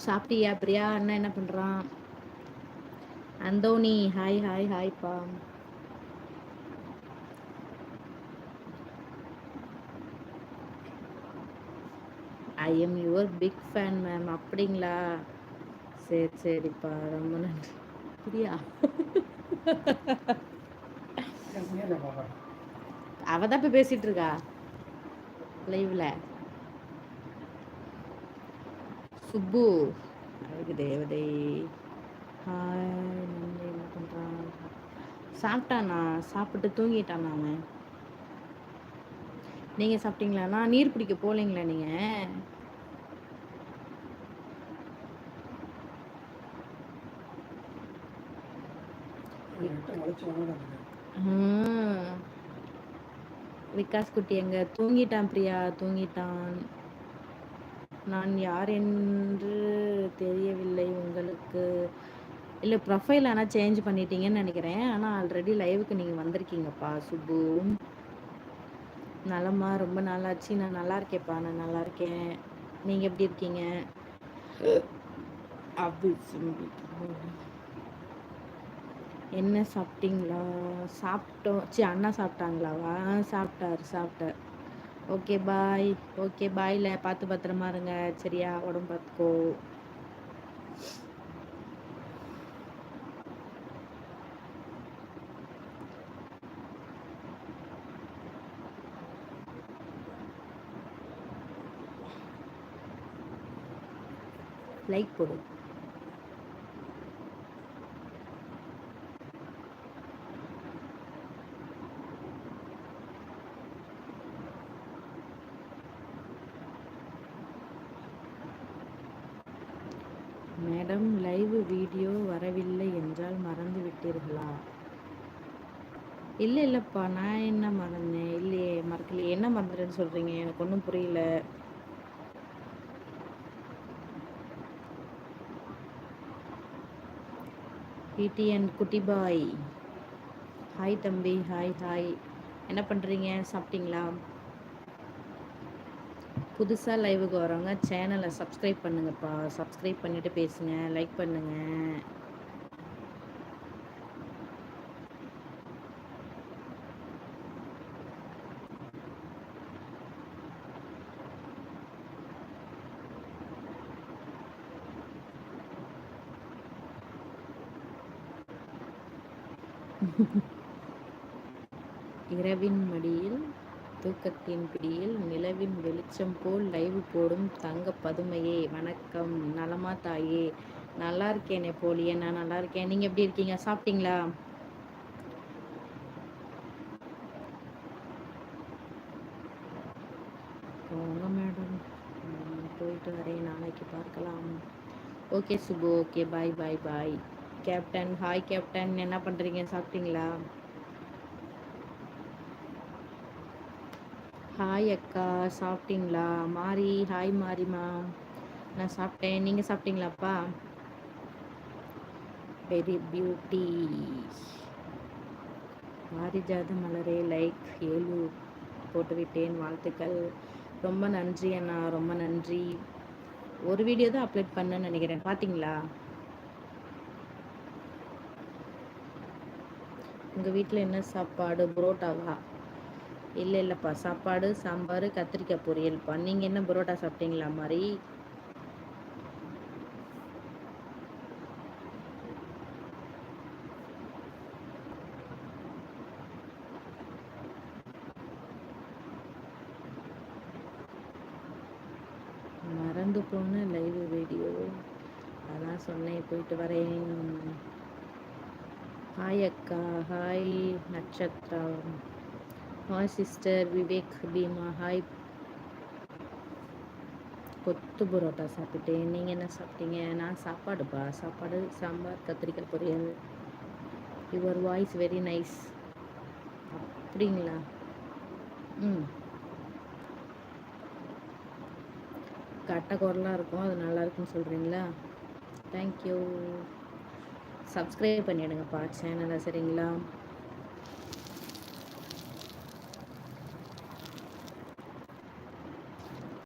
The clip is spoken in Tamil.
சாப்பிட்டியா பிரியா? அண்ணா என்ன பண்றான்? அந்தோனி ஹாய் ஹாய் ஹாய்ப்பா. I am your big fan ma'am. அப்படிங்களா? சரி சரிப்பா, ரொம்ப நன்றி. பிரியா அவ தான் இப்போ பேசிட்டு இருக்கா லைவ்ல. சுப்பு அதுக்கு தேவதை ஹாய். நன்றி. என்ன பண்ணுறான்? சாப்பிட்டானா? சாப்பிட்டு தூங்கிட்டானா அவன்? நீங்கள் சாப்பிட்டீங்களாண்ணா? நீர் பிடிக்க போகலைங்களா நீங்கள்? விகாஸ் குட்டி எங்க தூங்கிட்டான் பிரியா, தூங்கிட்டான். நான் யார் என்று தெரியவில்லை உங்களுக்கு. இல்லை, ப்ரொஃபைல் ஆனால் சேஞ்ச் பண்ணிட்டீங்கன்னு நினைக்கிறேன். ஆனால் ஆல்ரெடி லைவுக்கு நீங்கள் வந்திருக்கீங்கப்பா சுப்பு. நலமா? ரொம்ப நாளாச்சு. நான் நல்லா இருக்கேன்ப்பா, நான் நல்லா இருக்கேன். நீங்கள் எப்படி இருக்கீங்க? அப்படி என்ன சாப்பிட்டீங்களா? சாப்பிட்டோம். அண்ணா சாப்பிட்டாங்களாவா? சாப்பிட்டார். Okay bye. ஓகே பாய்ல, பார்த்து பத்திரமா இருங்க சரியா? உடம்பு பார்த்துக்கோ. லைக் போடு. மேடம், லைவ் வீடியோ வரவில்லை என்றால் மறந்து விட்டீர்களா? இல்லை இல்லைப்பா, நான் என்ன மறந்தேன்? இல்லையே, மறக்கலையே. என்ன மறந்துட்டேன்னு சொல்கிறீங்க? எனக்கு ஒன்றும் புரியல. பிடிஎன் குட்டி பாய் ஹாய் தம்பி. Hi hi. என்ன பண்ணுறீங்க? சாப்பிட்டீங்களா? புதுசாக லைவுக்கு வரவங்க சேனலை சப்ஸ்கிரைப் பண்ணுங்கப்பா. சப்ஸ்கிரைப் பண்ணிவிட்டு பேசுங்க, லைக் பண்ணுங்கள். இரவின் மடியில் தூக்கத்தின் பிடியில் நிலவின் வெளிச்சம் போல் லைவ் போடும் தங்க பதுமையே வணக்கம். நலமா தாயே? நல்லா இருக்கேன் நெப்போலியன், நான் நல்லா இருக்கேன். நீங்கள் எப்படி இருக்கீங்க? சாப்பிட்டீங்களா? போங்க மேடம், போயிட்டு வரேன், நாளைக்கு பார்க்கலாம். ஓகே சுபு, ஓகே பாய் பாய் பாய். கேப்டன் ஹாய் கேப்டன், என்ன பண்ணுறீங்க? சாப்பிட்டீங்களா? ஹாய் அக்கா, சாப்பிட்டீங்களா? மாரி ஹாய் மாரிமா. நான் சாப்பிட்டேன், நீங்கள் சாப்பிட்டீங்களாப்பா? Very beauty. பாரிஜாத மலரே லைக் 7 போட்டுவிட்டேன், வாழ்த்துக்கள். ரொம்ப நன்றி அண்ணா, ரொம்ப நன்றி. ஒரு வீடியோ தான் அப்லோட் பண்ணேன்னு நினைக்கிறேன், பார்த்தீங்களா? உங்கள் வீட்டில் என்ன சாப்பாடு? புரோட்டாவா? இல்லை இல்லைப்பா, சாப்பாடு சாம்பார் கத்திரிக்காய் பொரியல்ப்பா. நீங்கள் என்ன புரோட்டா சாப்பிட்டீங்களா மாதிரி? மறந்து போன லைவ் வீடியோ, அதான் சொன்னேன், போயிட்டு வரேன். ஹாய் அக்கா, hi Nakshatra, hi sister Vivek Bheema, hi. கொத்து பரோட்டா சாப்பிட்டேன். நீங்கள் என்ன சாப்பிட்டீங்க? நான் சாப்பாடுப்பா, சாப்பாடு சாம்பார் கத்திரிக்காய் பொரியல். Your voice very nice. அப்படிங்களா? ம், கட்ட குரலாக இருக்கும், அது நல்லா இருக்குன்னு சொல்கிறீங்களா? தேங்க்யூ. சப்ஸ்கிரைப் பண்ணிவிடுங்கப்பா சேனலை, சரிங்களா?